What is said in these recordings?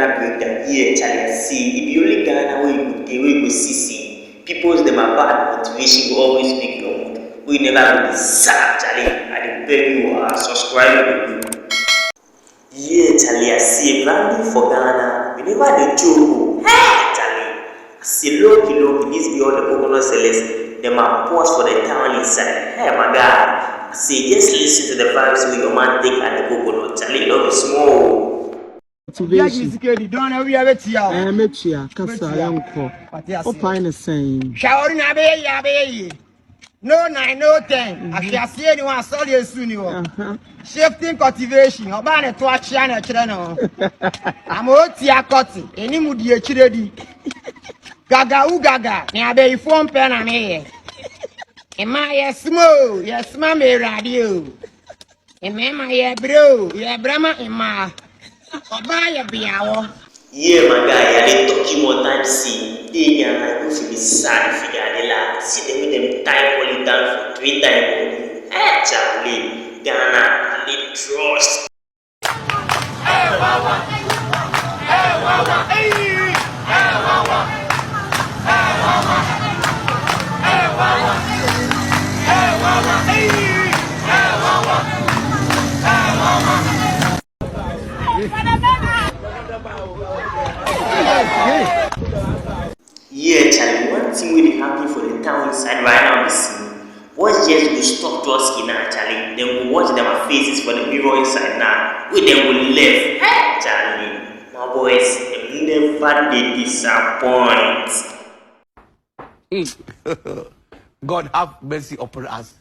Ghana breakdown. Yeah, Charlie, see, if you only Ghana where you go see, people's them are bad motivation will always make your mood. We never be sad, Charlie. I beg you, subscribe to you. Yeah, Charlie, I see a branding for Ghana. We never the joke. Hey, Charlie. I see low, this be all the coconut sellers. Them are pause for the town inside. Hey, my guy. I see, just listen to the vibes with your man take and the coconut. Charlie, love is small. Motivation. No 9, no 10. I shall see anyone saw you soon. Shifting cultivation. Obana to a channel channel. I'm Otia Cotty. Any moody chiredi. Gaga Ugaga. Now be phone pen and me. And my yes, mo, yes, mammy radio. And mamma, yeah, bro, yeah, Brahma, and ma. Obaya be our. Yeah, my guy, I didn't talk you more time. See, they are like if you be sad, if you are the last. See them with them time only down for 3 times. Hey, Charlie, Ghana, I need trust. Hey, Wawa. Hey, Wawa. Hey, Wawa. Hey, Wawa. Hey, Wawa. Hey, Wawa. Hey, Wawa. Hey, Wawa. Yeah, Charlie, one thing really happy for the town inside right now is boys just go stop Josky now, Charlie. Then we watch their faces for the mirror inside now. We then will leave. Hey, Charlie, my boys, they never did disappoint. God have mercy upon us.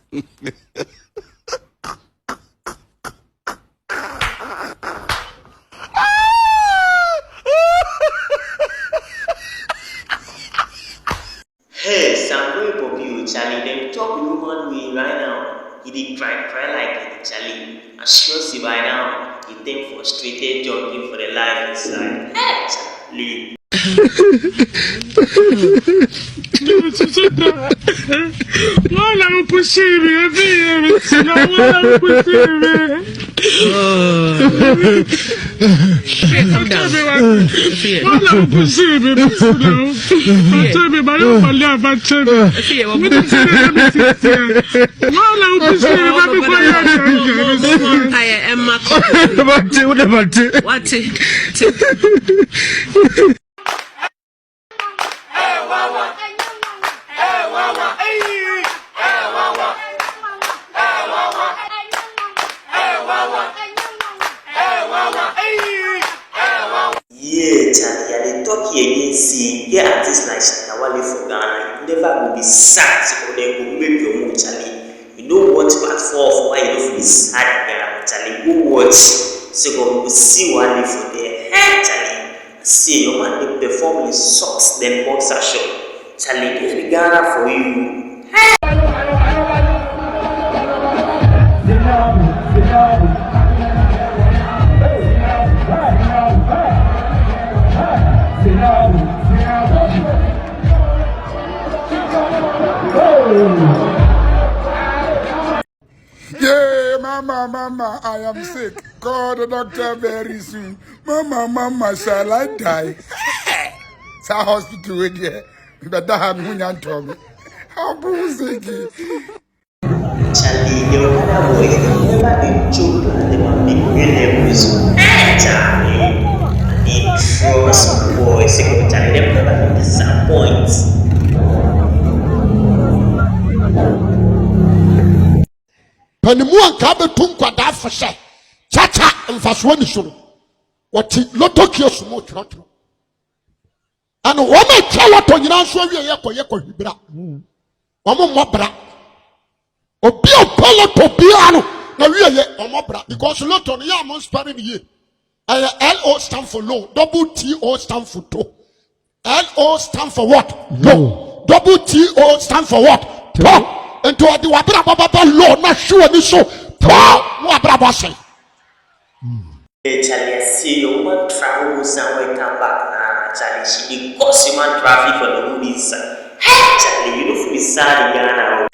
Hey, Sambo Poppy, Charlie, them talk human way right now. He did cry like it, Charlie. I sure see by now, he then frustrated jogging for the life inside. Hey, Charlie. Why I'm pushing me? Why I'm pushing me? Calm down. Why I'm pushing me? Tell me, my own family, tell me. What is it? Why I'm pushing me? I am what? Yeah, Charlie, I dey talk here again. See, get artists like Shatawale for Ghana. You never will be sad, so they go make your mood, Charlie. You know what part 4 of why you don't be sad, Ghana, Charlie. Go watch, so you will see what they for there. Hey, Charlie, see your man they perform his socks, then boxer shot. Charlie, this be Ghana for you. Hey. Yeah, mama, I am sick. Call the doctor very soon. Mama, shall I die? It's a hospital with you. But that have me and Tommy. How sick? Charlie, the other boy, they never been children, they want big memories. Hey, Charlie, I need trust, my boy. Second, Charlie, they never been disappoint. Panimuan kabe tunkwada fashe. Chacha mfaswani suru. Wati loto kiyosu mo churotro. Ano wame chawa to nyina so wie yeko hibra. Wamo mobra. Obi opolo to biano na wie ye omobra because loto no ya mo spare ye. LO stand for low, WTO stand for to. LO stand for what? Low. WTO stand for what? To. Into the wabra baba law na sure ni so. To wabra bossy. Charlie, I see your woman travel somewhere come back now. Charlie, she be causing man traffic for the movies. Hey, Charlie, you know for me sad in Ghana.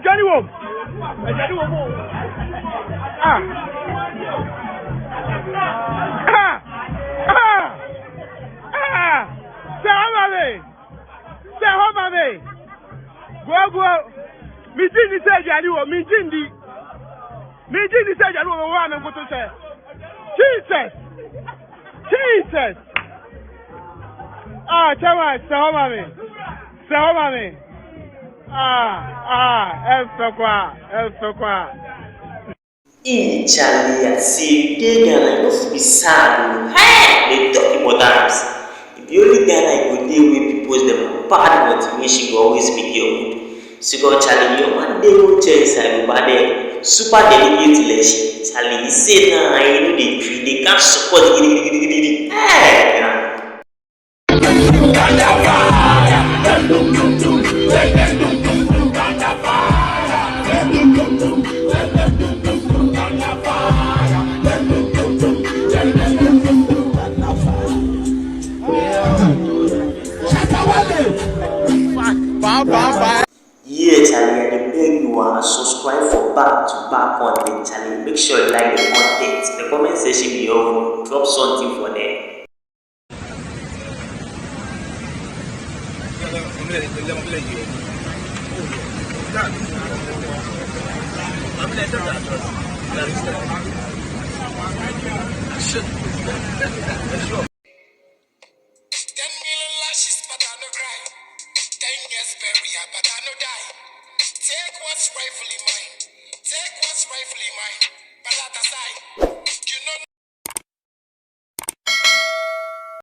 Johnny Wom. Say how many? Go. Me didn't say Johnny Wom. Me didn't say Johnny Wom. One and go to say Jesus. Chama, say how many? El Sokwa. Charlie, see, they Ghana, you be sad. Hey, they talk about times. If you only Ghana, you go deal with people them bad motivation, go always speak your mood. So go Charlie, your man they go change side, but they super dedicated election. Charlie, he say nah, you know they can't support it. Hey, yeah, Charlie, I beg you subscribe for back-to-back content, Charlie. Make sure you like the content. The comment section below, drop something for them. Take what's rightfully mine. But at the side.